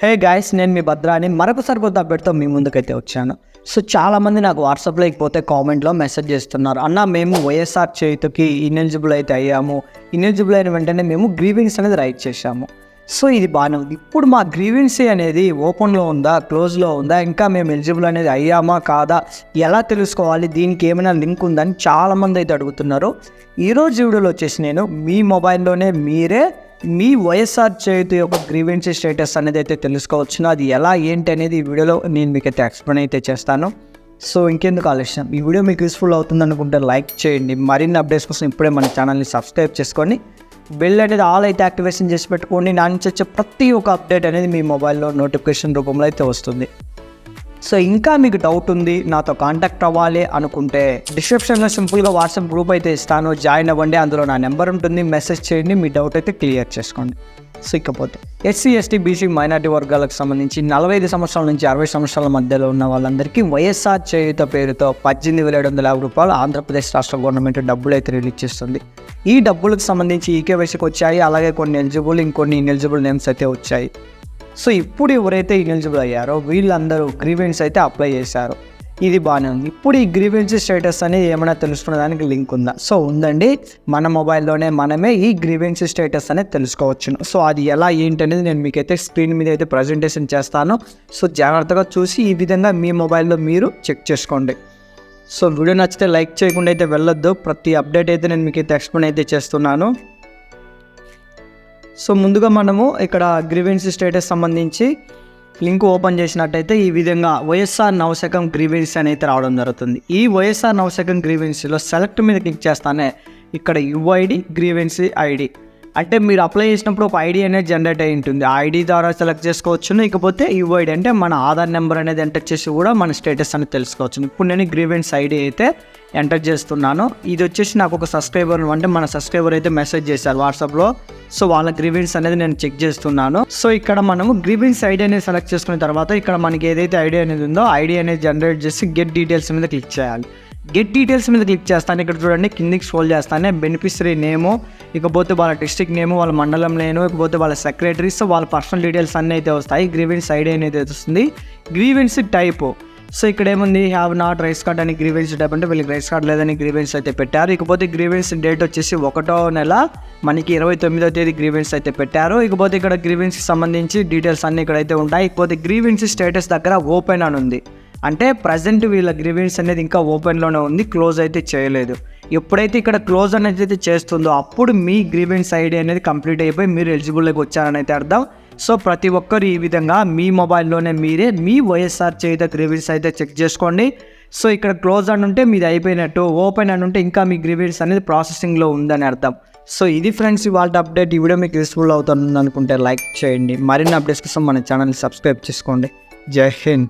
Hey guys, నేను మీ భద్రాని మరొకసారి కొత్త అప్డేట్తో మీ ముందుకైతే వచ్చాను. సో చాలామంది నాకు వాట్సాప్లో పోతే కామెంట్లో మెసేజ్ చేస్తున్నారు, అన్న మేము వైఎస్ఆర్ చేతికి ఇనెలిజిబుల్ అయితే అయ్యాము, ఇనెలిజిబుల్ అయిన వెంటనే మేము గ్రీవెన్స్ అనేది రైట్ చేశాము. సో ఇది బాగానే ఉంది. ఇప్పుడు మా గ్రీవెన్సీ అనేది ఓపెన్లో ఉందా, క్లోజ్లో ఉందా, ఇంకా మేము ఎలిజిబుల్ అనేది అయ్యామా కాదా, ఎలా తెలుసుకోవాలి, దీనికి ఏమైనా లింక్ ఉందని చాలామంది అయితే అడుగుతున్నారు. ఈరోజు వీడియోలో వచ్చేసి నేను మీ మొబైల్లోనే మీరే మీ వైఎస్ఆర్ చేతి యొక్క గ్రీవెన్సీ స్టేటస్ అనేది అయితే తెలుసుకోవచ్చును. అది ఎలా ఏంటి అనేది ఈ వీడియోలో నేను మీకు అయితే ఎక్స్ప్లెయిన్ అయితే చేస్తాను. సో ఇంకెందుకు ఆలస్యం, ఈ వీడియో మీకు యూస్ఫుల్ అవుతుంది అనుకుంటే లైక్ చేయండి. మరిన్ని అప్డేట్స్ కోసం ఇప్పుడే మన ఛానల్ని సబ్స్క్రైబ్ చేసుకొని బెల్ అనేది ఆల్ అయితే యాక్టివేషన్ చేసి పెట్టుకోండి. నా నుంచి వచ్చే ప్రతి ఒక్క అప్డేట్ అనేది మీ మొబైల్లో నోటిఫికేషన్ రూపంలో అయితే వస్తుంది. సో ఇంకా మీకు డౌట్ ఉంది, నాతో కాంటాక్ట్ అవ్వాలి అనుకుంటే డిస్క్రిప్షన్లో సింపుల్గా వాట్సాప్ గ్రూప్ అయితే ఇస్తాను, జాయిన్ అవ్వండి. అందులో నా నెంబర్ ఉంటుంది, మెసేజ్ చేయండి, మీ డౌట్ అయితే క్లియర్ చేసుకోండి. సో ఇకపోతే ఎస్సీ ఎస్టీ బీసీ మైనార్టీ వర్గాలకు సంబంధించి 45 సంవత్సరాల నుంచి 60 సంవత్సరాల మధ్యలో ఉన్న వాళ్ళందరికీ వైఎస్ఆర్ చేయుత పేరుతో 18,750 రూపాయలు ఆంధ్రప్రదేశ్ రాష్ట్ర గవర్నమెంట్ డబ్బులు అయితే రిలీజ్ చేస్తుంది. ఈ డబ్బులకు సంబంధించి ఈకేవైసీకి వచ్చాయి, అలాగే కొన్ని ఎలిజిబుల్, ఇంకొన్ని ఇనెలిజిబుల్ నేమ్స్ అయితే వచ్చాయి. సో ఇప్పుడు ఎవరైతే ఇనెలిజిబుల్ అయ్యారో వీళ్ళందరూ గ్రీవెన్స్ అయితే అప్లై చేశారు. ఇది బాగానే ఉంది. ఇప్పుడు ఈ గ్రీవెన్సీ స్టేటస్ అనేది ఏమైనా తెలుసుకునే దానికి లింక్ ఉందా? సో ఉందండి, మన మొబైల్లోనే మనమే ఈ గ్రీవెన్సీ స్టేటస్ అనేది తెలుసుకోవచ్చును. సో అది ఎలా ఏంటి అనేది నేను మీకైతే స్క్రీన్ మీద అయితే ప్రజెంటేషన్ చేస్తాను. సో జాగ్రత్తగా చూసి ఈ విధంగా మీ మొబైల్లో మీరు చెక్ చేసుకోండి. సో వీడియో నచ్చితే లైక్ చేయకుండా అయితే వెళ్ళొద్దు. ప్రతి అప్డేట్ అయితే నేను మీకైతే ఎక్స్ప్లెయిన్ అయితే చేస్తున్నాను. సో ముందుగా మనము ఇక్కడ గ్రీవెన్సీ స్టేటస్ సంబంధించి లింక్ ఓపెన్ చేసినట్టయితే ఈ విధంగా వైఎస్ఆర్ నవశకం గ్రీవెన్సీ అనేది రావడం జరుగుతుంది. ఈ వైఎస్ఆర్ నవశకం గ్రీవెన్సీలో సెలెక్ట్ మీద క్లిక్ చేస్తానే ఇక్కడ యుఐడి గ్రీవెన్సీ ఐడి అంటే మీరు అప్లై చేసినప్పుడు ఒక ఐడి అనేది జనరేట్ అయి ఉంటుంది. ఆ ఐడి ద్వారా సెలెక్ట్ చేసుకోవచ్చును. ఇకపోతే యుఐడి అంటే మన ఆధార్ నెంబర్ అనేది ఎంటర్ చేసి కూడా మన స్టేటస్ అనేది తెలుసుకోవచ్చు. ఇప్పుడు నేను గ్రీవెన్స్ ఐడి అయితే ఎంటర్ చేస్తున్నాను. ఇది వచ్చేసి నాకు ఒక సబ్స్క్రైబర్ అంటే మన సబ్స్క్రైబర్ అయితే మెసేజ్ చేశారు వాట్సాప్లో. సో వాళ్ళ గ్రీవెన్స్ అనేది నేను చెక్ చేస్తున్నాను. సో ఇక్కడ మనము గ్రీవెన్స్ ఐడి అనేది సెలెక్ట్ చేసుకున్న తర్వాత ఇక్కడ మనకి ఏదైతే ఐడి అనేది ఉందో ఐడి అనేది జనరేట్ చేసి గెట్ డీటెయిల్స్ మీద క్లిక్ చేయాలి. గెట్ డీటెయిల్స్ మీద క్లిక్ చేస్తాను. ఇక్కడ చూడండి, కిందికి స్క్రోల్ చేస్తానే బెనిఫిషరీ నేము, ఇకపోతే వాళ్ళ డిస్ట్రిక్ట్ నేము, వాళ్ళ మండలం నేము, ఇకపోతే వాళ్ళ సెక్రటరీస్, వాళ్ళ పర్సనల్ డీటెయిల్స్ అన్నీ అయితే వస్తాయి. గ్రీవెన్స్ ఐడి అనేది వస్తుంది. గ్రీవెన్స్ టైప్, సో ఇక్కడ ఏముంది, హ్యావ్ నాట్ రైస్ కార్డ్ అని గ్రీవెన్స్ టైప్ అంటే వీళ్ళకి రైస్ కార్డ్ లేదని గ్రీవెన్స్ అయితే పెట్టారు. ఇకపోతే గ్రీవెన్స్ డేట్ వచ్చేసి 1వ నెల మనకి 29వ తేదీ గ్రీవెన్స్ అయితే పెట్టారు. ఇకపోతే ఇక్కడ గ్రీవెన్స్కి సంబంధించి డీటెయిల్స్ అన్నీ ఇక్కడైతే ఉంటాయి. ఇకపోతే గ్రీవెన్స్ స్టేటస్ దగ్గర ఓపెన్ అని ఉంది, అంటే ప్రజెంట్ వీళ్ళ గ్రీవెన్స్ అనేది ఇంకా ఓపెన్లోనే ఉంది, క్లోజ్ అయితే చేయలేదు. ఎప్పుడైతే ఇక్కడ క్లోజ్ అనేది అయితే చేస్తుందో అప్పుడు మీ గ్రీవెన్స్ ఐడి అనేది కంప్లీట్ అయిపోయి మీరు ఎలిజిబుల్లోకి వచ్చారని అయితే అర్థం. సో ప్రతి ఒక్కరు ఈ విధంగా మీ మొబైల్లోనే మీరే మీ వైఎస్ఆర్ చేత గ్రీవెన్స్ అయితే చెక్ చేసుకోండి. సో ఇక్కడ క్లోజ్ అని ఉంటే మీది అయిపోయినట్టు, ఓపెన్ అని ఉంటే ఇంకా మీ గ్రీవెన్స్ అనేది ప్రాసెసింగ్లో ఉందని అర్థం. సో ఇది ఫ్రెండ్స్ ఇవాళ అప్డేట్. ఈ వీడియో మీకు యూస్ఫుల్ అవుతుంది అనుకుంటే లైక్ చేయండి. మరిన్ని అప్డేట్స్ కోసం మన ఛానల్ని సబ్స్క్రైబ్ చేసుకోండి. జై హింద్.